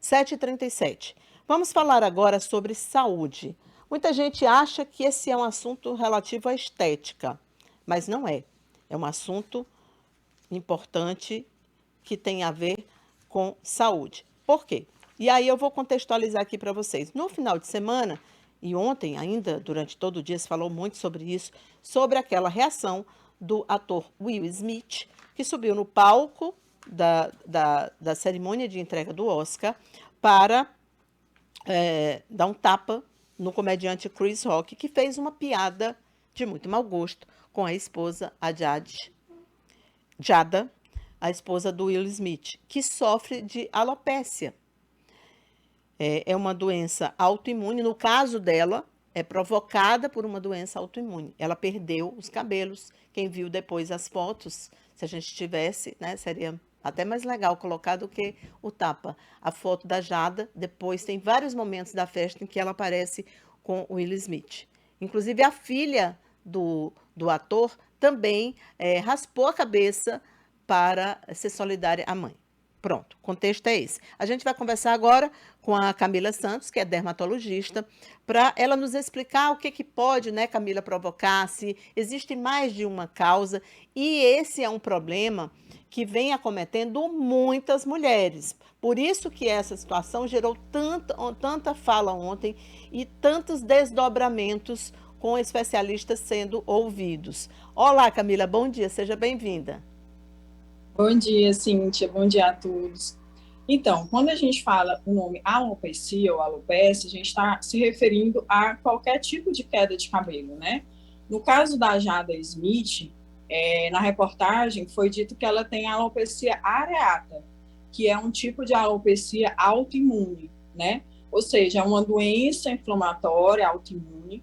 7h37. Vamos falar agora sobre saúde. Muita gente acha que esse é um assunto relativo à estética, mas não é. É um assunto importante que tem a ver com saúde. Por quê? E aí eu vou contextualizar aqui para vocês. No final de semana, e ontem ainda, durante todo o dia, se falou muito sobre isso, sobre aquela reação do ator Will Smith, que subiu no palco da cerimônia de entrega do Oscar para dar um tapa no comediante Chris Rock, que fez uma piada de muito mau gosto com a esposa, a Jada, a esposa do Will Smith, que sofre de alopécia. É uma doença autoimune. No caso dela, é provocada por uma doença autoimune. Ela perdeu os cabelos. Quem viu depois as fotos, se a gente tivesse, né, seria até mais legal colocar do que o tapa. A foto da Jada, depois tem vários momentos da festa em que ela aparece com o Will Smith. Inclusive, a filha do ator também raspou a cabeça para ser solidária à mãe. Pronto, o contexto é esse. A gente vai conversar agora com a Camila Santos, que é dermatologista, para ela nos explicar o que pode, né, Camila, provocar, se existe mais de uma causa. E esse é um problema que vem acometendo muitas mulheres. Por isso que essa situação gerou tanta fala ontem e tantos desdobramentos com especialistas sendo ouvidos. Olá, Camila, bom dia, seja bem-vinda. Bom dia, Cíntia. Bom dia a todos. Então, quando a gente fala o nome alopecia ou alopecia, a gente está se referindo a qualquer tipo de queda de cabelo, né? No caso da Jada Smith, na reportagem foi dito que ela tem alopecia areata, que é um tipo de alopecia autoimune, né? Ou seja, é uma doença inflamatória autoimune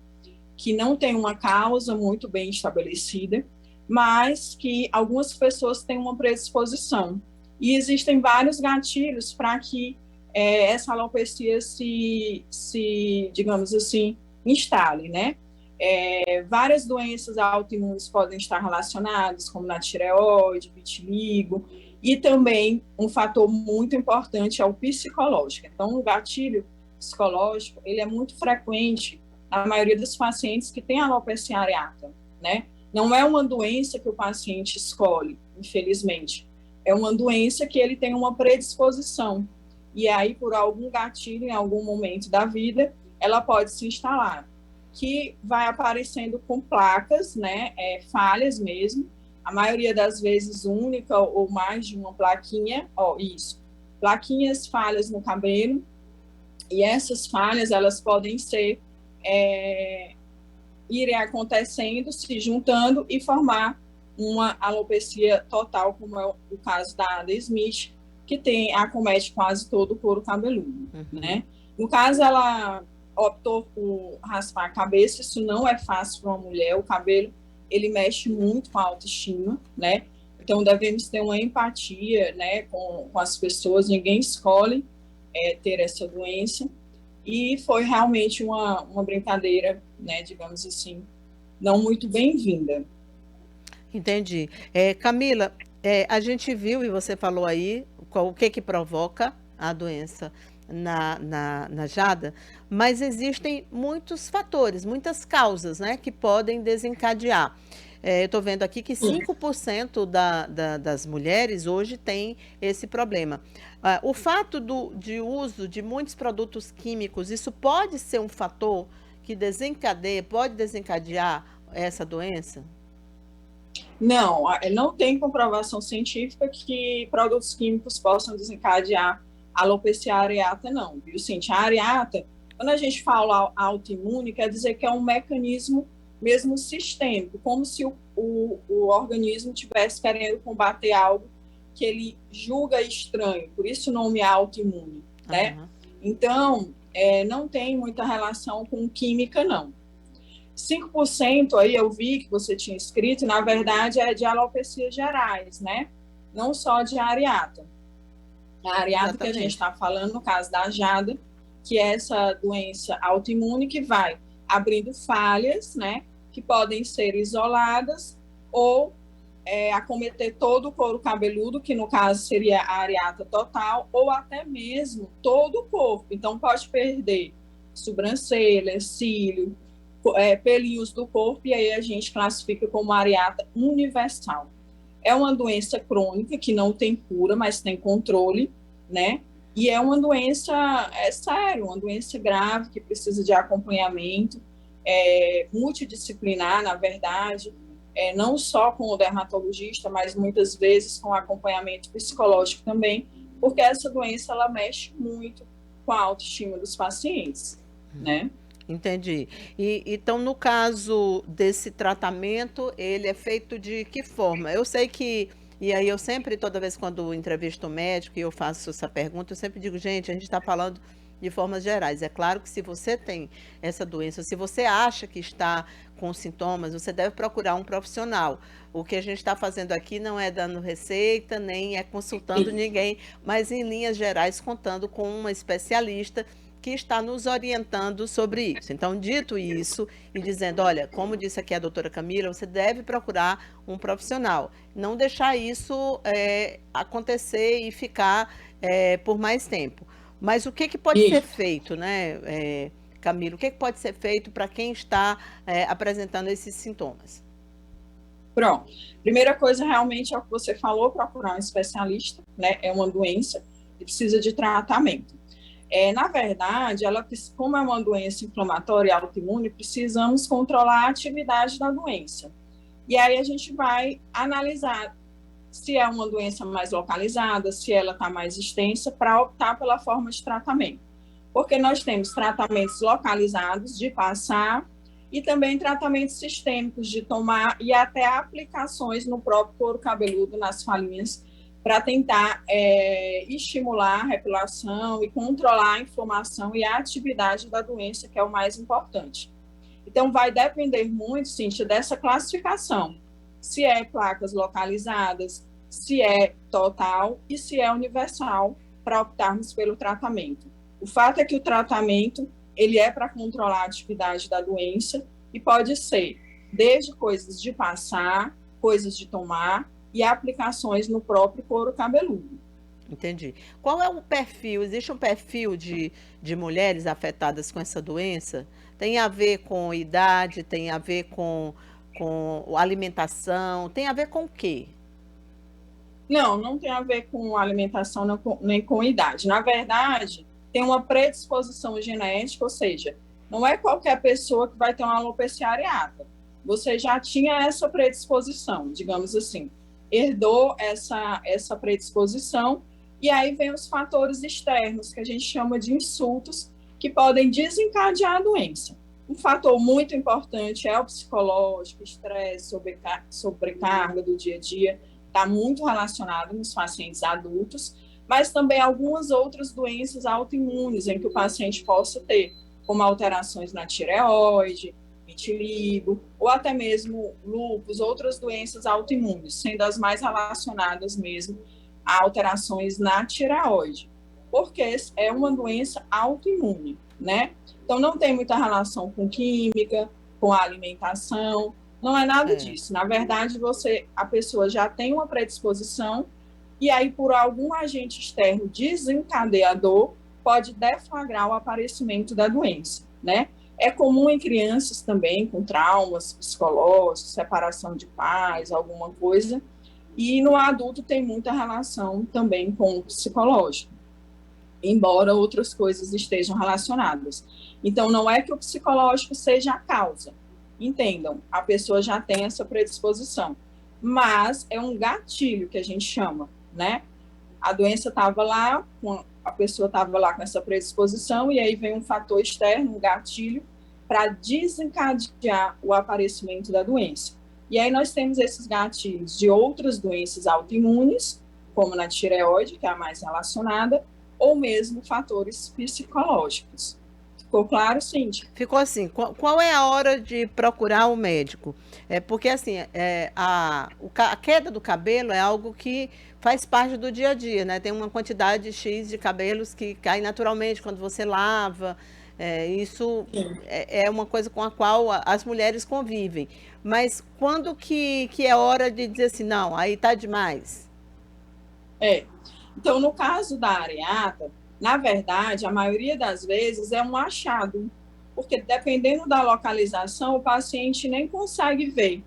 que não tem uma causa muito bem estabelecida, mas que algumas pessoas têm uma predisposição. E existem vários gatilhos para que essa alopecia digamos assim, instale, né? Várias doenças autoimunes podem estar relacionadas, como na tireoide, vitiligo, e também um fator muito importante é o psicológico. Então, o gatilho psicológico, ele é muito frequente na maioria dos pacientes que têm alopecia areata, né? Não é uma doença que o paciente escolhe, infelizmente. É uma doença que ele tem uma predisposição. E aí, por algum gatilho, em algum momento da vida, ela pode se instalar, que vai aparecendo com placas, né? Falhas mesmo. A maioria das vezes única ou mais de uma plaquinha. Isso. Plaquinhas, falhas no cabelo. E essas falhas, elas podem ser irem acontecendo, se juntando e formar uma alopecia total, como é o caso da Ada Smith, que acomete quase todo o couro cabeludo, né? No caso, ela optou por raspar a cabeça, isso não é fácil para uma mulher, o cabelo, ele mexe muito com a autoestima, né? Então, devemos ter uma empatia, né, com as pessoas, ninguém escolhe ter essa doença, e foi realmente uma brincadeira, né, digamos assim, não muito bem-vinda. Entendi. Camila, a gente viu, e você falou aí, o que provoca a doença na Jada, mas existem muitos fatores, muitas causas, né, que podem desencadear. Eu estou vendo aqui que 5% das mulheres hoje tem esse problema. O fato de uso de muitos produtos químicos, isso pode ser um fator que pode desencadear essa doença? Não tem comprovação científica que produtos químicos possam desencadear alopecia areata, não, viu, Cintia? A areata, quando a gente fala autoimune, quer dizer que é um mecanismo mesmo sistêmico, como se o organismo estivesse querendo combater algo que ele julga estranho, por isso o nome é autoimune, né? Uhum. Então, não tem muita relação com química, não. 5% aí eu vi que você tinha escrito, na verdade é de alopecias gerais, né? Não só de areata. A areata que a gente está falando, no caso da Jada, que é essa doença autoimune que vai abrindo falhas, né? Que podem ser isoladas ou acometer todo o couro cabeludo, que no caso seria a areata total, ou até mesmo todo o corpo. Então, pode perder sobrancelha, cílio, pelinhos do corpo, e aí a gente classifica como areata universal. É uma doença crônica que não tem cura, mas tem controle, né? E é uma doença, sério, uma doença grave que precisa de acompanhamento, multidisciplinar, na verdade, não só com o dermatologista, mas muitas vezes com acompanhamento psicológico também, porque essa doença ela mexe muito com a autoestima dos pacientes, né? Entendi. Então, no caso desse tratamento, ele é feito de que forma? Eu sei que, e aí eu sempre, toda vez quando entrevisto o médico e eu faço essa pergunta, eu sempre digo, gente, a gente está falando de formas gerais. É claro que se você tem essa doença, se você acha que está com sintomas, você deve procurar um profissional. O que a gente está fazendo aqui não é dando receita, nem é consultando ninguém, mas em linhas gerais, contando com uma especialista que está nos orientando sobre isso. Então, dito isso e dizendo, olha, como disse aqui a doutora Camila, você deve procurar um profissional. Não deixar isso acontecer e ficar por mais tempo. Mas o que pode ser feito, né, Camila? O que pode ser feito para quem está apresentando esses sintomas? Pronto. Primeira coisa, realmente, é o que você falou, procurar um especialista, né? É uma doença que precisa de tratamento. Na verdade, como é uma doença inflamatória e autoimune, precisamos controlar a atividade da doença. E aí a gente vai analisar se é uma doença mais localizada, se ela está mais extensa, para optar pela forma de tratamento. Porque nós temos tratamentos localizados de passar e também tratamentos sistêmicos de tomar e até aplicações no próprio couro cabeludo, nas falinhas, para tentar estimular a repilação e controlar a inflamação e a atividade da doença, que é o mais importante. Então, vai depender muito, Cíntia, dessa classificação. Se é placas localizadas, se é total e se é universal, para optarmos pelo tratamento. O fato é que o tratamento ele é para controlar a atividade da doença e pode ser desde coisas de passar, coisas de tomar, e aplicações no próprio couro cabeludo. Entendi. Qual é o perfil? Existe um perfil de mulheres afetadas com essa doença? Tem a ver com idade, tem a ver com alimentação, tem a ver com o quê? Não tem a ver com alimentação nem com idade. Na verdade, tem uma predisposição genética, ou seja, não é qualquer pessoa que vai ter uma alopecia areata. Você já tinha essa predisposição, digamos assim, herdou essa predisposição, e aí vem os fatores externos, que a gente chama de insultos, que podem desencadear a doença. Um fator muito importante é o psicológico, estresse, sobrecarga do dia a dia, está muito relacionado nos pacientes adultos, mas também algumas outras doenças autoimunes em que o paciente possa ter, como alterações na tireoide, vitiligo, ou até mesmo lúpus, outras doenças autoimunes, sendo as mais relacionadas mesmo a alterações na tireoide, porque é uma doença autoimune, né? Então, não tem muita relação com química, com a alimentação, não é nada disso. Na verdade, a pessoa já tem uma predisposição e aí, por algum agente externo desencadeador, pode deflagrar o aparecimento da doença, né? É comum em crianças também, com traumas psicológicos, separação de pais, alguma coisa, e no adulto tem muita relação também com o psicológico, embora outras coisas estejam relacionadas. Então, não é que o psicológico seja a causa. Entendam, a pessoa já tem essa predisposição, mas é um gatilho que a gente chama, né? A doença estava lá, a pessoa estava lá com essa predisposição, e aí vem um fator externo, um gatilho, para desencadear o aparecimento da doença. E aí nós temos esses gatilhos de outras doenças autoimunes, como na tireoide, que é a mais relacionada, ou mesmo fatores psicológicos. Ficou claro, Cíntia? Ficou assim. Qual é a hora de procurar o médico? Porque assim, a queda do cabelo é algo que faz parte do dia a dia, né? Tem uma quantidade X de cabelos que cai naturalmente quando você lava. Isso Sim. é uma coisa com a qual as mulheres convivem. Mas quando que é hora de dizer assim, não, aí tá demais? É. Então, no caso da areata, na verdade, a maioria das vezes é um achado, porque dependendo da localização, o paciente nem consegue ver.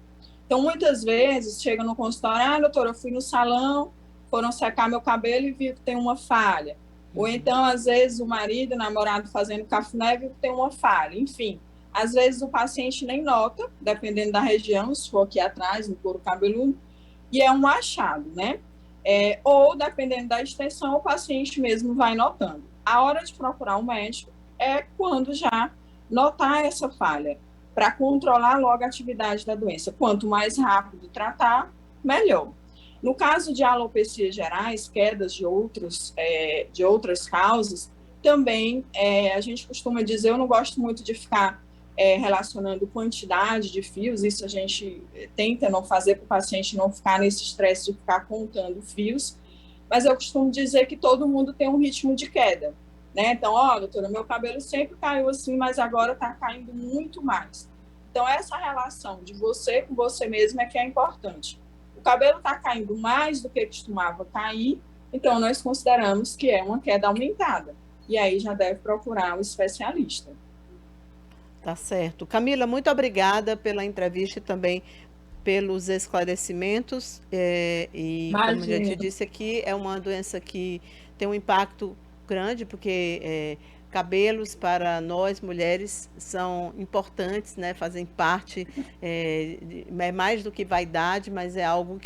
Então, muitas vezes, chega no consultório, doutora, eu fui no salão, foram secar meu cabelo e vi que tem uma falha. Ou então, às vezes, o marido, o namorado fazendo cafuné e viu que tem uma falha. Enfim, às vezes o paciente nem nota, dependendo da região, se for aqui atrás, no couro cabeludo, e é um achado, né? Ou, dependendo da extensão, o paciente mesmo vai notando. A hora de procurar um médico é quando já notar essa falha, para controlar logo a atividade da doença. Quanto mais rápido tratar, melhor. No caso de alopecias gerais, quedas de outras causas, também a gente costuma dizer, eu não gosto muito de ficar relacionando quantidade de fios, isso a gente tenta não fazer para o paciente não ficar nesse estresse de ficar contando fios, mas eu costumo dizer que todo mundo tem um ritmo de queda, né? Então, doutora, meu cabelo sempre caiu assim, mas agora está caindo muito mais. Então, essa relação de você com você mesmo é que é importante. O cabelo está caindo mais do que costumava cair, então nós consideramos que é uma queda aumentada. E aí já deve procurar um especialista. Tá certo. Camila, muito obrigada pela entrevista e também pelos esclarecimentos. E como já te Imagina. disse aqui, é uma doença que tem um impacto grande, porque cabelos para nós mulheres são importantes, né? Fazem parte, é mais do que vaidade, mas é algo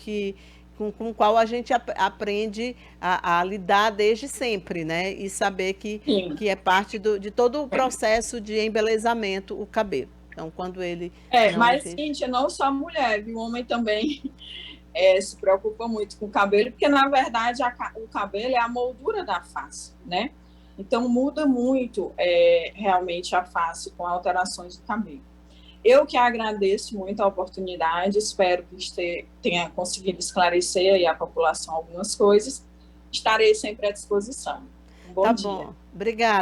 com o qual a gente aprende a lidar desde sempre, né? E saber Sim. que é parte de todo o processo de embelezamento o cabelo. Então, quando ele não Mas, existe. Cíntia, não só a mulher, viu? O homem também se preocupa muito com o cabelo, porque, na verdade, o cabelo é a moldura da face, né? Então, muda muito realmente a face com alterações do cabelo. Eu que agradeço muito a oportunidade, espero que tenha conseguido esclarecer aí a população algumas coisas. Estarei sempre à disposição. Um bom Tá dia. bom. Obrigada.